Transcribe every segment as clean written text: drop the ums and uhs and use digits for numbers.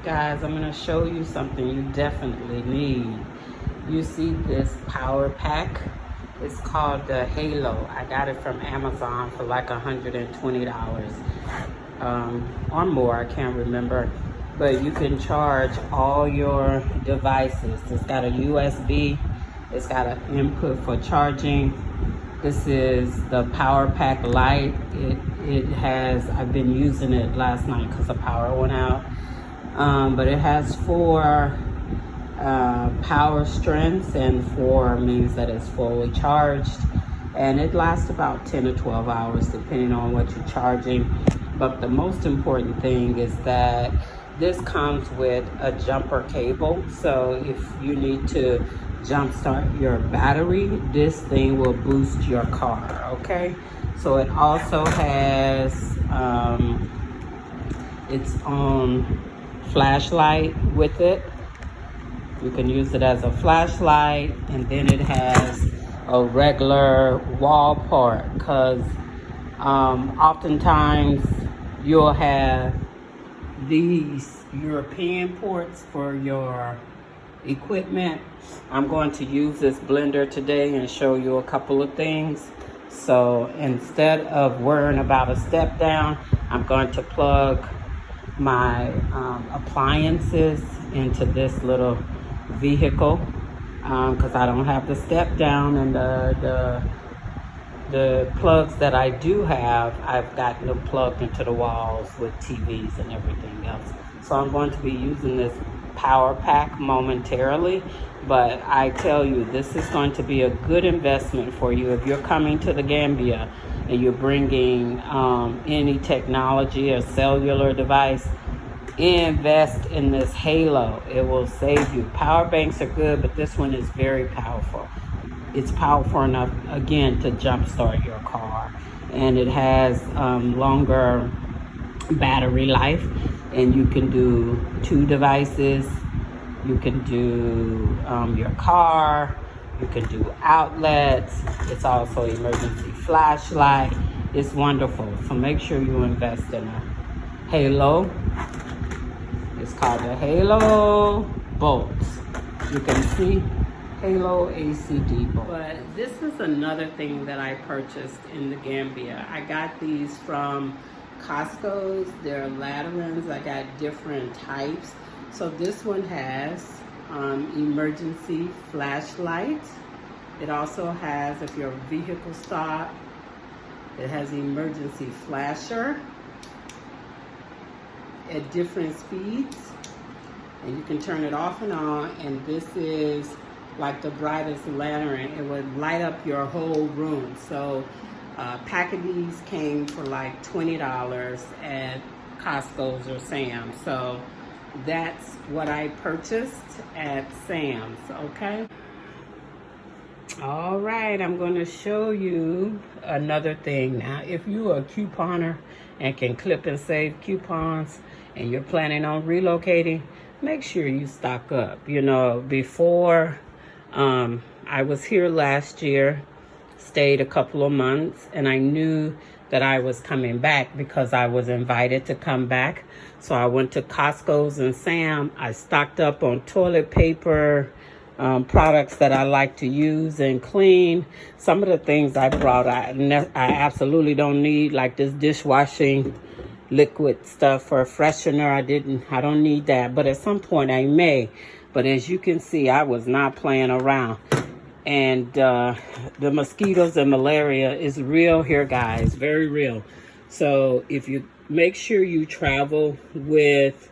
guys, I'm going to show you something you definitely need. You see this power pack? It's called the Halo. I got it from Amazon for like $120 or more, I can't remember. But you can charge all your devices. It's got a USB, it's got an input for charging. This is the Power Pack Lite. It has, I've been using it last night because the power went out. But it has 4 power strengths, and 4 means that it's fully charged. And it lasts about 10 to 12 hours depending on what you're charging. But the most important thing is that this comes with a jumper cable. So if you need to jumpstart your battery, this thing will boost your car, okay? So it also has its own flashlight with it. You can use it as a flashlight, and then it has a regular wall part, because oftentimes you'll have these European ports for your equipment. I'm going to use this blender today and show you a couple of things. So instead of worrying about a step down, I'm going to plug my appliances into this little vehicle because I don't have the step down, and the plugs that I do have, I've gotten them plugged into the walls with TVs and everything else. So I'm going to be using this power pack momentarily, but I tell you, this is going to be a good investment for you if you're coming to the Gambia and you're bringing any technology or cellular device. Invest in this Halo. It will save you. Power banks are good, but this one is very powerful. It's powerful enough, again, to jumpstart your car. And it has longer battery life, and you can do 2 devices. You can do your car. You can do outlets. It's also emergency flashlight. It's wonderful. So make sure you invest in a Halo. It's called the Halo Bolts. You can see Halo ACD Bolt. But this is another thing that I purchased in the Gambia. I got these from Costco's. They're Laterans. I got different types. So this one has emergency flashlight. It also has, if your vehicle stops, it has emergency flasher at different speeds, and you can turn it off and on. And this is like the brightest lantern. It would light up your whole room. So a pack of these came for like $20 at Costco's or Sam's. So that's what I purchased at Sam's, okay? All right, I'm going to show you another thing. Now, if you are a couponer and can clip and save coupons and you're planning on relocating, make sure you stock up. You know, before I was here last year, stayed a couple of months, and I knew that I was coming back because I was invited to come back. So I went to Costco's and Sam. I stocked up on toilet paper, products that I like to use and clean. Some of the things I brought, I absolutely don't need, like this dishwashing liquid stuff for a freshener. I don't need that, but at some point I may. But as you can see, I was not playing around. And the mosquitoes and malaria is real here, guys, very real. So if you make sure you travel with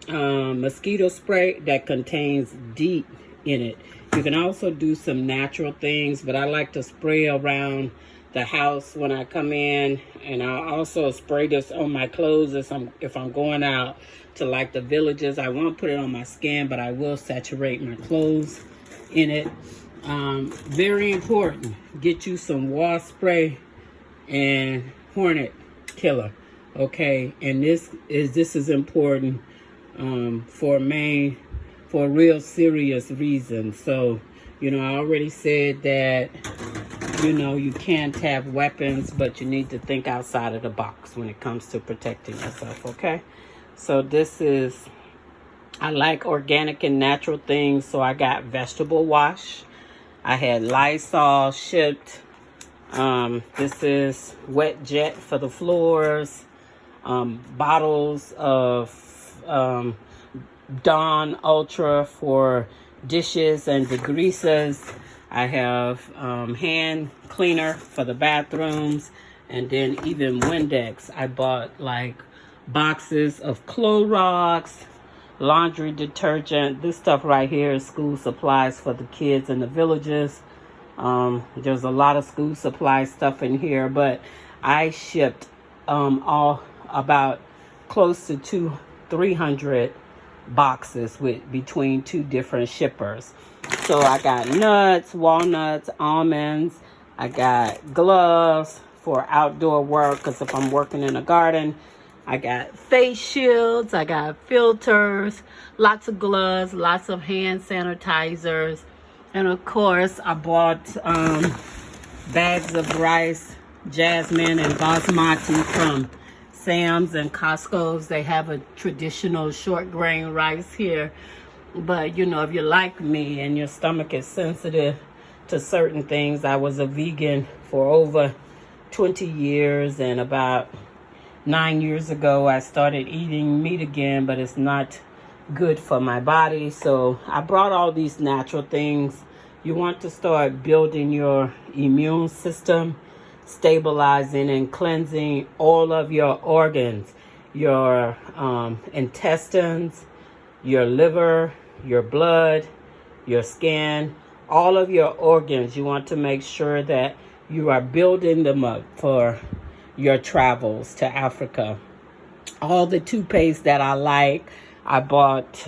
mosquito spray that contains DEET in it. You can also do some natural things, but I like to spray around the house when I come in, and I also spray this on my clothes if I'm going out to like the villages. I won't put it on my skin, but I will saturate my clothes in it. Very important, get you some wasp spray and hornet killer, okay? And this is important for a real serious reason. So, you know, I already said that, you know, you can't have weapons, but you need to think outside of the box when it comes to protecting yourself, okay? So this is I like organic and natural things, so I got vegetable wash. I had Lysol shipped. This is wet jet for the floors. Bottles of Dawn Ultra for dishes and degreasers. I have hand cleaner for the bathrooms, and then even Windex. I bought like boxes of Clorox, laundry detergent. This stuff right here is school supplies for the kids in the villages. There's a lot of school supply stuff in here, but I shipped all about close to 300 boxes with between two different shippers. So I got nuts, walnuts, almonds. I got gloves for outdoor work, because if I'm working in a garden. I got face shields, I got filters, lots of gloves, lots of hand sanitizers, and of course I bought bags of rice, jasmine and basmati from Sam's and Costco's. They have a traditional short grain rice here, but you know, if you're like me and your stomach is sensitive to certain things, I was a vegan for over 20 years, and about 9 years ago I started eating meat again, but it's not good for my body. So I brought all these natural things. You want to start building your immune system, stabilizing and cleansing all of your organs, your intestines, your liver, your blood, your skin, all of your organs. You want to make sure that you are building them up for your travels to Africa. All the toothpaste that I like, I bought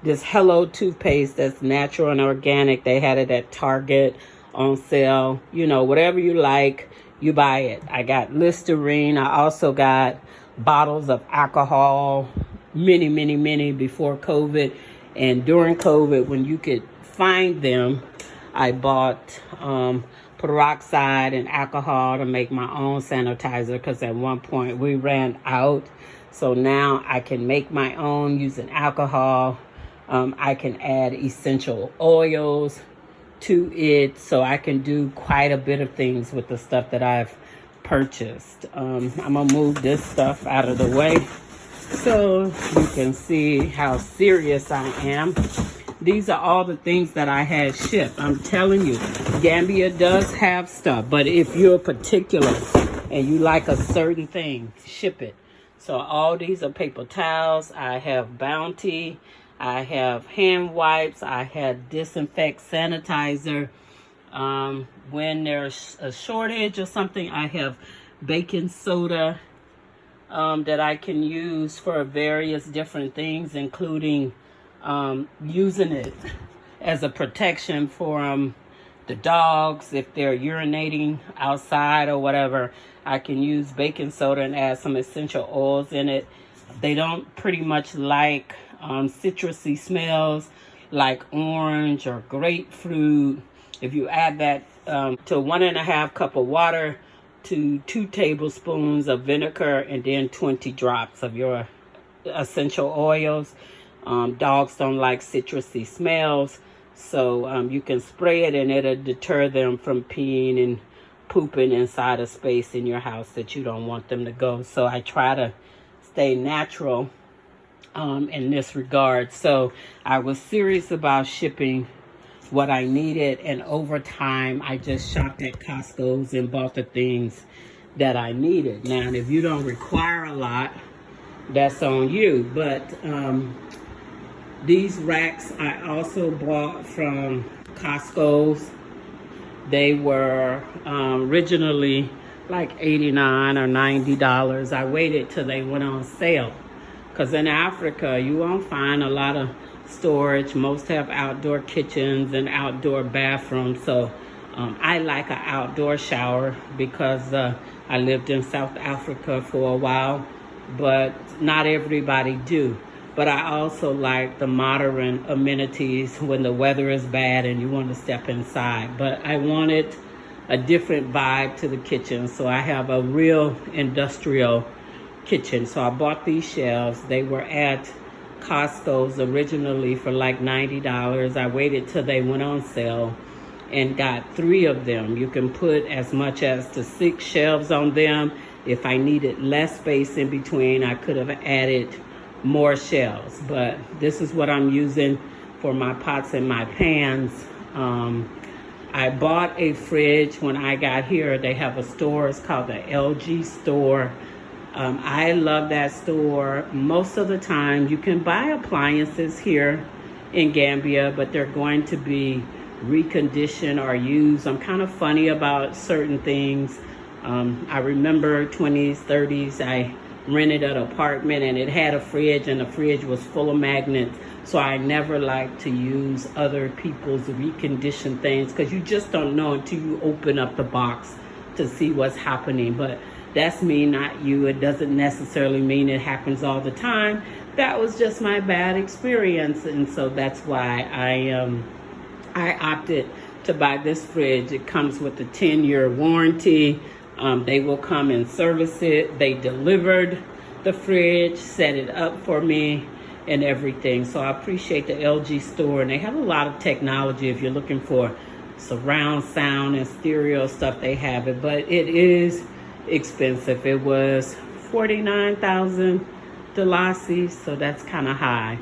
this Hello toothpaste that's natural and organic. They had it at Target on sale. You know, whatever you like, you buy it. I got Listerine. I also got bottles of alcohol, many before COVID. And during COVID, when you could find them, I bought peroxide and alcohol to make my own sanitizer, because at one point we ran out. So now I can make my own using alcohol. I can add essential oils to it, so I can do quite a bit of things with the stuff that I've purchased. I'm gonna move this stuff out of the way so you can see how serious I am. These are all the things that I had shipped. I'm telling you, Gambia does have stuff, but if you're particular and you like a certain thing, ship it. So all these are paper towels. I have Bounty. I have hand wipes. I have disinfect sanitizer. When there's a shortage or something, I have baking soda that I can use for various different things, including using it as a protection for the dogs if they're urinating outside or whatever. I can use baking soda and add some essential oils in it. They don't pretty much like citrusy smells like orange or grapefruit. If you add that to 1.5 cups of water to 2 tablespoons of vinegar and then 20 drops of your essential oils. Dogs don't like citrusy smells, so you can spray it and it'll deter them from peeing and pooping inside a space in your house that you don't want them to go. So I try to stay natural in this regard. So I was serious about shipping what I needed, and over time I just shopped at Costco's and bought the things that I needed. Now, if you don't require a lot, that's on you. But these racks I also bought from Costco's. They were originally like $89 or $90. I waited till they went on sale, because in Africa you won't find a lot of storage. Most have outdoor kitchens and outdoor bathrooms. So I like an outdoor shower because I lived in South Africa for a while, but not everybody do. But I also like the modern amenities when the weather is bad and you want to step inside. But I wanted a different vibe to the kitchen, so I have a real industrial kitchen. So I bought these shelves. They were at Costco's originally for like $90. I waited till they went on sale and got 3 of them. You can put as much as to 6 shelves on them. If I needed less space in between, I could have added more shelves. But this is what I'm using for my pots and my pans. I bought a fridge when I got here. They have a store, it's called the LG store. I love that store. Most of the time you can buy appliances here in Gambia, but they're going to be reconditioned or used. I'm kind of funny about certain things. I remember 20s, 30s, I rented an apartment and it had a fridge, and the fridge was full of magnets. So I never like to use other people's reconditioned things, because you just don't know until you open up the box to see what's happening. But that's me, not you. It doesn't necessarily mean it happens all the time. That was just my bad experience, and so that's why I opted to buy this fridge. It comes with a 10-year warranty. They will come and service it. They delivered the fridge, set it up for me and everything. So I appreciate the LG store, and they have a lot of technology. If you're looking for surround sound and stereo stuff, they have it, but it is expensive. It was 49,000 Dalasi, so that's kind of high.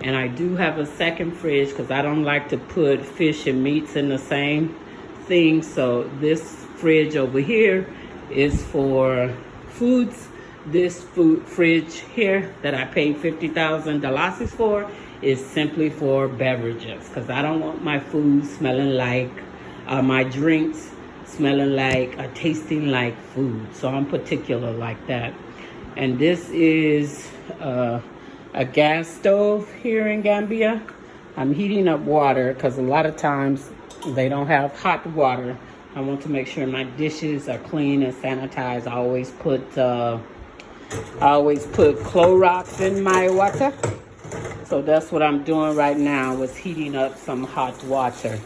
And I do have a second fridge because I don't like to put fish and meats in the same thing. So this fridge over here is for foods. This fridge here that I paid 50,000 Dalasis for is simply for beverages, because I don't want my food smelling like, my drinks smelling like, tasting like food. So I'm particular like that. And this is a gas stove here in Gambia. I'm heating up water because a lot of times they don't have hot water. I want to make sure my dishes are clean and sanitized. I always put Clorox in my water. So that's what I'm doing right now, is heating up some hot water.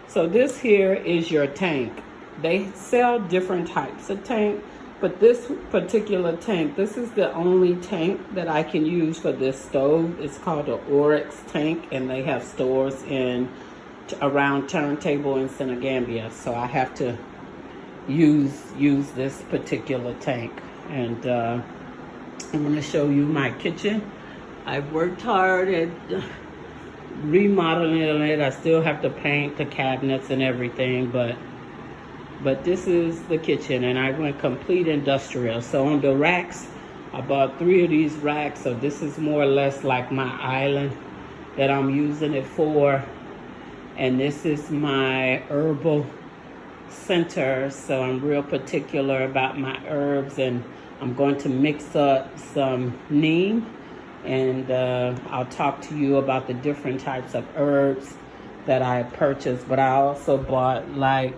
So this here is your tank. They sell different types of tank, but this particular tank, this is the only tank that I can use for this stove. It's called an Oryx tank, and they have stores in around Turntable in Senegambia. So I have to use this particular tank. And I'm going to show you my kitchen. I've worked hard at remodeling it. I still have to paint the cabinets and everything, but this is the kitchen, and I went complete industrial. So on the racks, I bought 3 of these racks. So this is more or less like my island that I'm using it for. And this is my herbal center. So I'm real particular about my herbs, and I'm going to mix up some neem, and I'll talk to you about the different types of herbs that I purchased. But I also bought like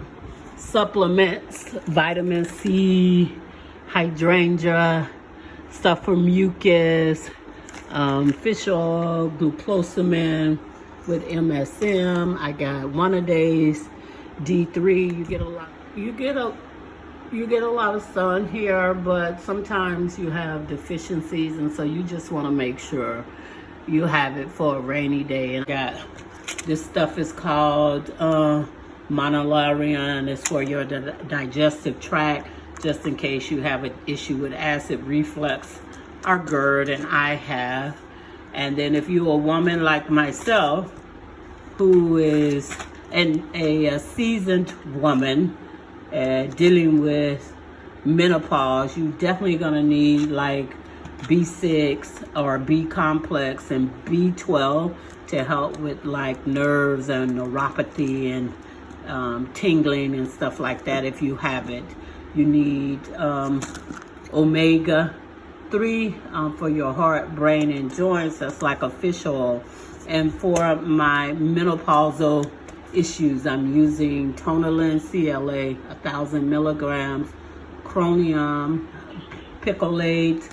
supplements, vitamin C, hydrangea, stuff for mucus, fish oil, glucosamine with MSM. I got one of days D3. You get a lot of sun here, but sometimes you have deficiencies, and so you just want to make sure you have it for a rainy day. And I got this stuff is called Monolarian. It's for your digestive tract, just in case you have an issue with acid reflux or GERD, and I have. And then if you're a woman like myself, who is a seasoned woman dealing with menopause, you're definitely gonna need like B6 or B complex and B12 to help with like nerves and neuropathy and tingling and stuff like that. If you have it, you need omega 3 for your heart, brain, and joints. That's like a fish oil. And for my menopausal issues, I'm using Tonalin CLA 1,000 milligrams, chromium, picolate.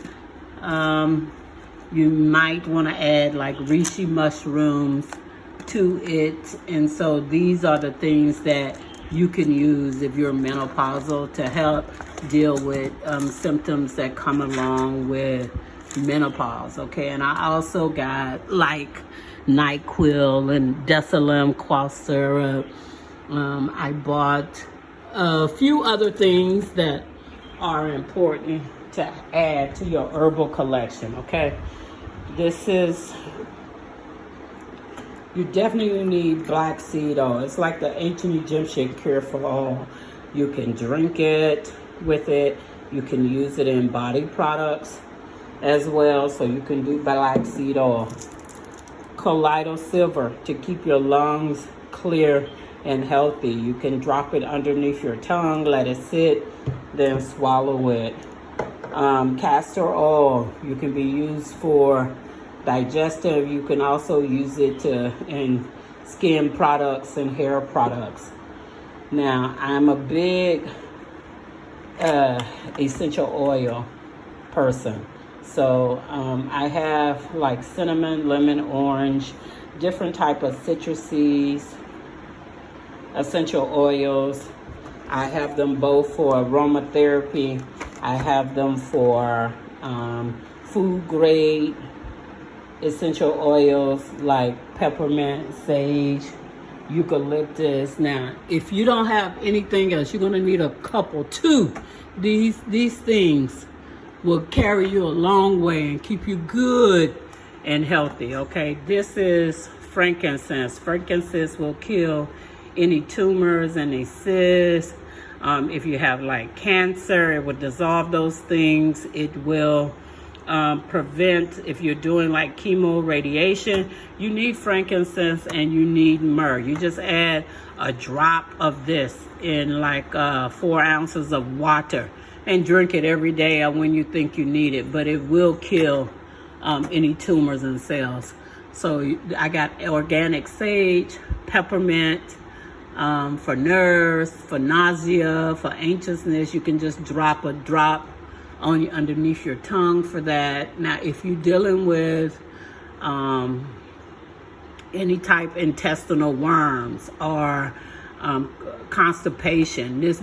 You might want to add like reishi mushrooms to it. And so these are the things that you can use if you're menopausal to help deal with symptoms that come along with menopause, okay? And I also got like NyQuil and Desalim cough syrup. I bought a few other things that are important to add to your herbal collection, okay? This is, you definitely need black seed oil. It's like the ancient Egyptian cure for all. You can drink it with it. You can use it in body products as well. So you can do black seed oil. Colloidal silver to keep your lungs clear and healthy. You can drop it underneath your tongue, let it sit, then swallow it. Castor oil, you can be used for digestive. You can also use it in skin products and hair products. Now, I'm a big essential oil person. So I have like cinnamon, lemon, orange, different type of citruses, essential oils. I have them both for aromatherapy. I have them for food grade essential oils like peppermint, sage, eucalyptus. Now, if you don't have anything else, you're gonna need a couple, two. These things will carry you a long way and keep you good and healthy, okay? This is frankincense. Frankincense will kill any tumors, any cysts. If you have like cancer, it will dissolve those things. It will prevent, if you're doing like chemo radiation, you need frankincense and you need myrrh. You just add a drop of this in like 4 ounces of water and drink it every day when you think you need it, but it will kill any tumors and cells. So I got organic sage, peppermint, for nerves, for nausea, for anxiousness. You can just drop a drop on underneath your tongue for that. Now, if you're dealing with any type intestinal worms or constipation, this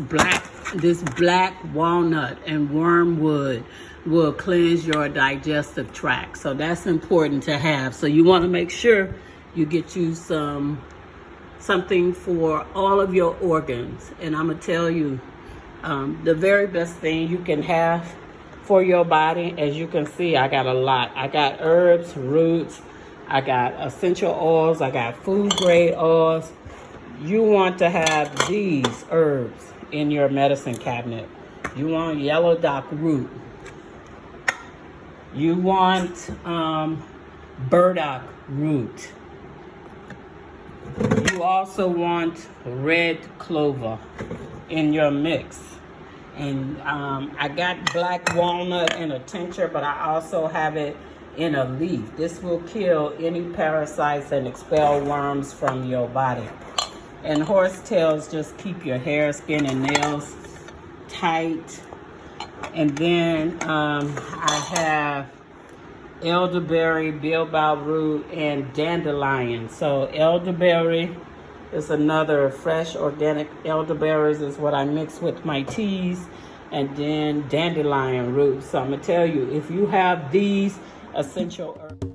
black walnut and wormwood will cleanse your digestive tract. So that's important to have. So you want to make sure you get you something for all of your organs. And I'm gonna tell you, the very best thing you can have for your body, as you can see, I got a lot. I got herbs, roots, I got essential oils, I got food grade oils. You want to have these herbs in your medicine cabinet. You want yellow dock root. You want burdock root. You also want red clover in your mix. And I got black walnut in a tincture, but I also have it in a leaf. This will kill any parasites and expel worms from your body. And horsetails just keep your hair, skin, and nails tight. And then I have elderberry, bilbao root, and dandelion. So elderberry is another fresh organic elderberries is what I mix with my teas, and then dandelion root. So I'm gonna tell you, if you have these essential herbs.